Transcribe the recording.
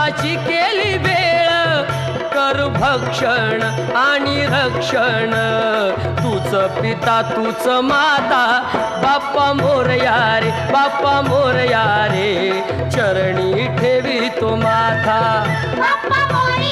जीवाची केली वेळ कर भक्षण आणि रक्षण तूच पिता तूच माता बाप्पा मोरया रे बाप्पा मोरया रे चरणी ठेवी तो माथा बाप्पा मोरया